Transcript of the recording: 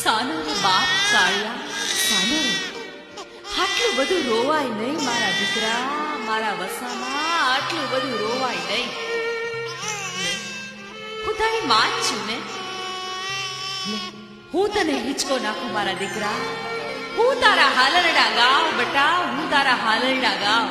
સાનો રે બાપ કાળિયા, સાનો રે. આટલું બધું રોવાય નહીં મારા દીકરા, મારા વસામાં આટલું બધું રોવાય નહીં. હું તારી માં જ છું ને. હું તને હિંચકો નાખું મારા દીકરા. હું તારા હાલરડા ગાવ બટા, હું તારા હાલરડા ગાવ.